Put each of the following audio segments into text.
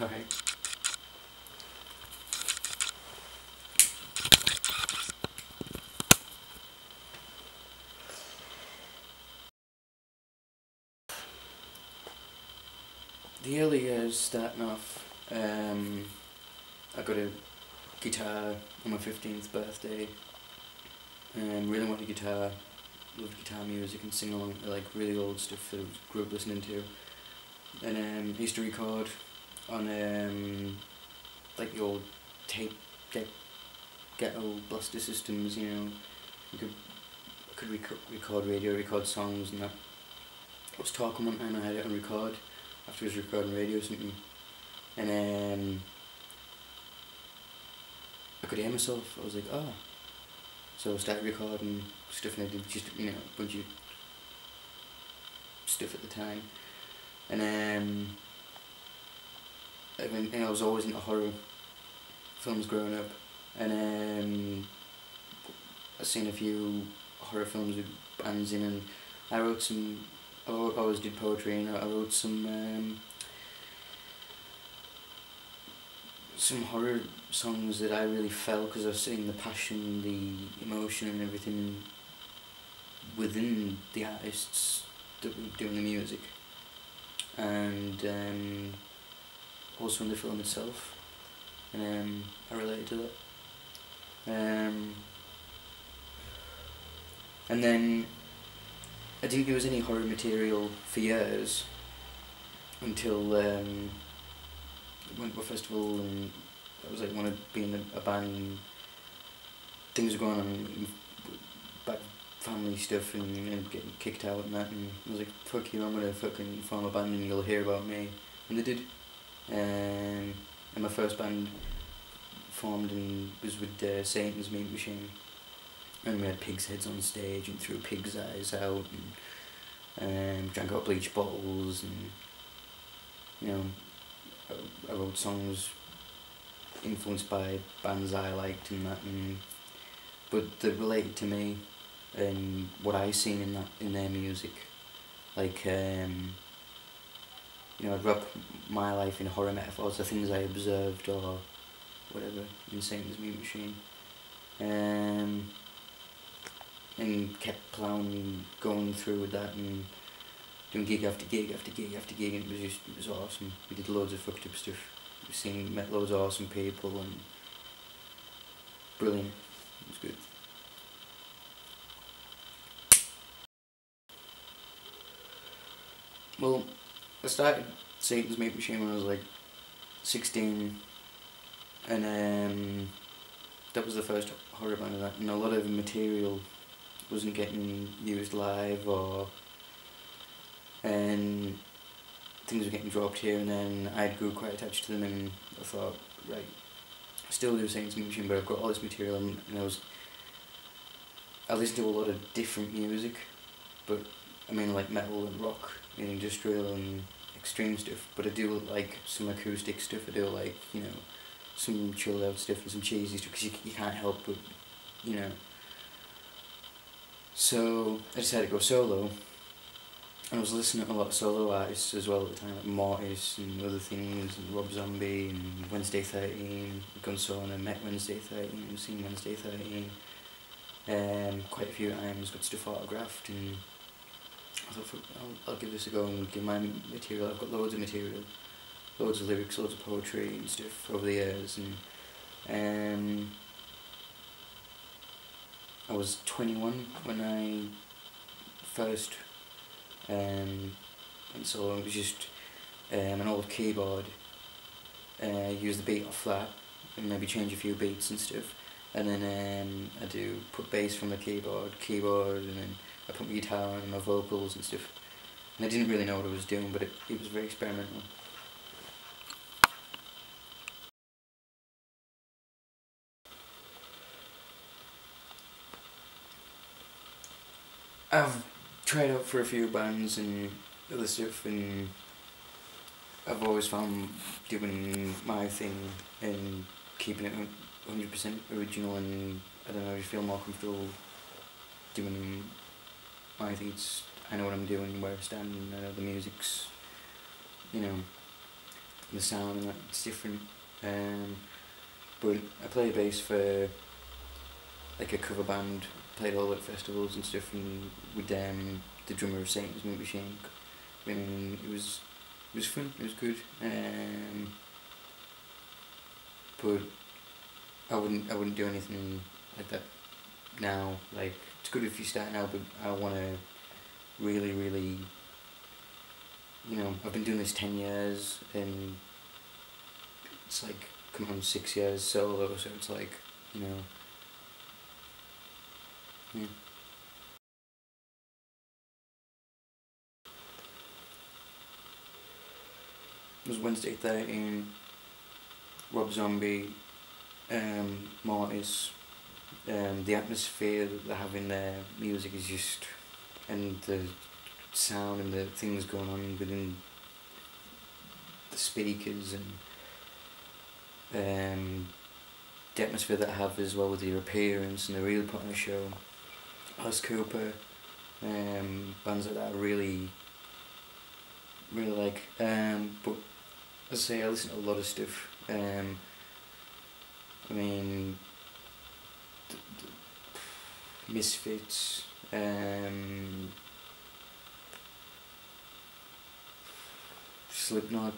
Alright. The early years starting off, I got a guitar on my 15th birthday. Really wanted a guitar, loved guitar music and sing along to like really old stuff that I grew up listening to. And I used to record on like the old tape deck ghetto blaster systems, you know. You could record radio, record songs and that. I was talking one time, I had it on record after I was recording radio or something, and I could hear myself. I was like, oh. So I started recording stuff, and I did just, you know, a bunch of stuff at the time. And I was always into horror films growing up, and I've seen a few horror films with bands in, and I wrote some. I always did poetry, and I wrote some horror songs that I really felt, because I was seeing the passion, the emotion and everything within the artists that were doing the music, and also in the film itself, and I related to that. And then I didn't use any horror material for years until I went to a festival, and I was like, want to be in a band, and things were going on, back family stuff, and getting kicked out and that, and I was like, fuck you, I'm gonna fucking form a band and you'll hear about me. And they did. And my first band formed and was with Satan's Meat Machine, and we had pigs' heads on stage and threw pigs' eyes out, and drank out bleach bottles, and you know, I wrote songs influenced by bands I liked and that, but that related to me and what I seen in their music. Like you know, I'd wrap my life in horror metaphors, the things I observed or whatever in Satan's Meat Machine, and kept plowing, going through with that, and doing gig after gig after gig after gig, and it was awesome. We did loads of fucked up stuff. Met loads of awesome people, and brilliant. It was good. Well, I started Satan's Meat Machine when I was like 16, and that was the first horror band of that, and a lot of material wasn't getting used live, and things were getting dropped here and then. I grew quite attached to them, and I thought, right, I still do Satan's Meat Machine, but I've got all this material, and I listened to a lot of different music, but I mean like metal and rock and industrial and extreme stuff, but I do like some acoustic stuff. I do like, you know, some chilled out stuff and some cheesy stuff, because you can't help but, you know. So I decided to go solo, and I was listening to a lot of solo artists as well at the time, like Mortis and other things, and Rob Zombie and Wednesday 13, Gunsona, met Wednesday 13, I've seen Wednesday 13 quite a few times, got stuff autographed, and I thought, I'll give this a go and give my material. I've got loads of material, loads of lyrics, loads of poetry and stuff over the years, and I was 21 when I first and so it was just an old keyboard. Use the beat off flat and maybe change a few beats and stuff, and then I do put bass from the keyboard, and then I put my guitar on and my vocals and stuff. And I didn't really know what I was doing, but it was very experimental. I've tried out for a few bands and other stuff, and I've always found doing my thing and keeping it 100% original, and I don't know, I just feel more comfortable doing my thing. I know what I'm doing, where I stand, and I know the music's, you know, the sound and that, it's different. But I play bass for like a cover band, played all at festivals and stuff, and with the drummer of Satan's Movie Shank. And it was fun, it was good. But I wouldn't do anything like that now. Like, it's good if you start now, but I wanna really, I've been doing this 10 years, and it's like come on 6 years solo, so it's like, yeah. It was Wednesday 13, Rob Zombie, Mortis, the atmosphere that they have in their music is just, and the sound and the things going on within the speakers, and the atmosphere that I have as well with their appearance and the real put on a show. Alice Cooper, bands like that I really like. But as I say, I listen to a lot of stuff. I mean, Misfits, Slipknot,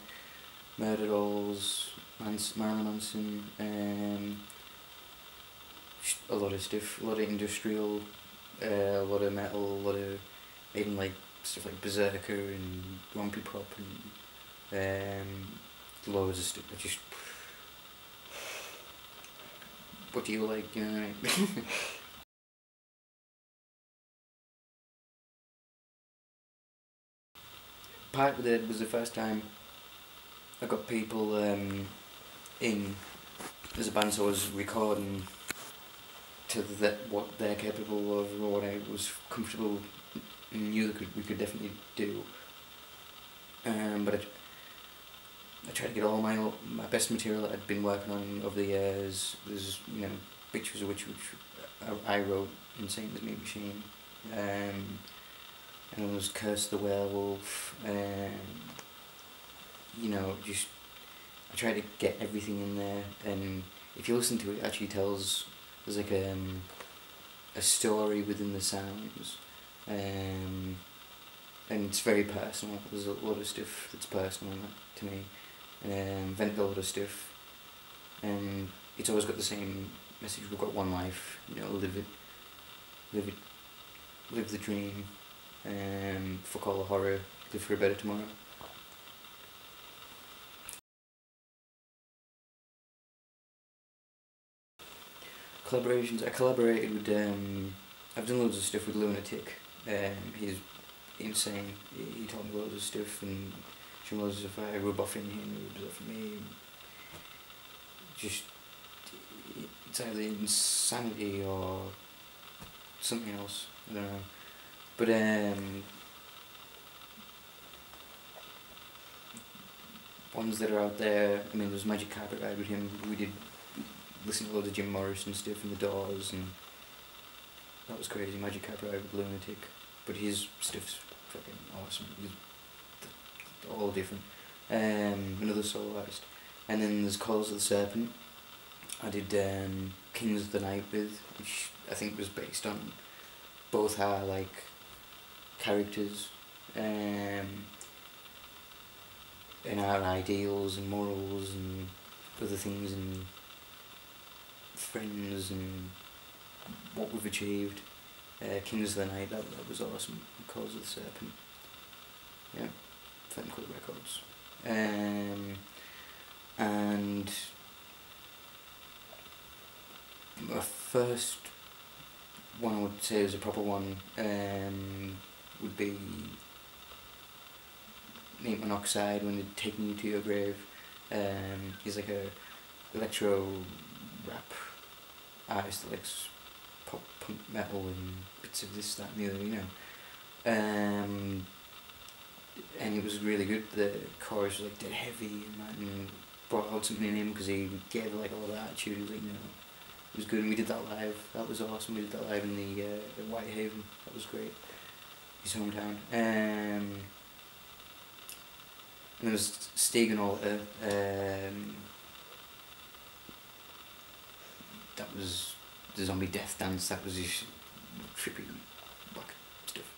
Murder Dolls, Marilyn Manson, a lot of stuff, a lot of industrial, a lot of metal, a lot of even like stuff like Berserker and Rompy Pop and loads of stuff. Just, what do you like, you know what I mean? Part of it was the first time I got people in as a band, so I was recording to what they're capable of, or what I was comfortable and knew that we could definitely do. But I tried to get all my best material that I'd been working on over the years. There's pictures of which I wrote in Satan's Meat Machine, and there was Curse the Werewolf, just I tried to get everything in there, and if you listen to it, it actually tells, there's like a story within the sounds, and it's very personal. There's a lot of stuff that's personal to me, vent a lot of stuff, and it's always got the same message: we've got one life, live the dream, fuck all the horror, live for a better tomorrow. Collaborations. I collaborated with. I've done loads of stuff with Lunatic. He's insane. He taught me loads of stuff and showed me loads of stuff. I rub off in him, he rubs off in me. Just, it's either insanity or something else. I don't know. But ones that are out there. I mean, there was Magic Carpet Ride with him. We did listen to loads of Jim Morrison stuff and the Doors, and that was crazy. Magic Carpet Ride with Lunatic, but his stuff's fucking awesome. They're all different. Another solo artist, and then there's Calls of the Serpent. I did Kings of the Night with, which I think was based on both our like characters, and our ideals and morals and other things and friends and what we've achieved. Kings of the Night, that was awesome. Calls of the Serpent. Yeah, Flame Club Records. And my first one I would say was a proper one would be Nate Monoxide, When They're Taking You to Your Grave. He's like a electro rap artist that likes pop punk metal and bits of this, that and the other, and it was really good. The chorus was like dead heavy and that, and brought out something in him because he gave like a lot of attitude. He was like, it was good, and we did that live. That was awesome. We did that live in the Whitehaven. That was great. His hometown. And there was Stegan Alter, that was the Zombie Death Dance, that was his trippy rock stuff.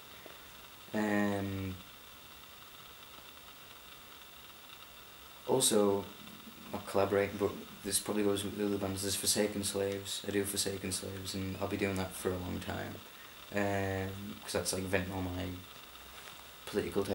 Also, not collaborating, but this probably goes with the other bands, there's Forsaken Slaves. I do Forsaken Slaves, and I'll be doing that for a long time. Because that's like venting all my political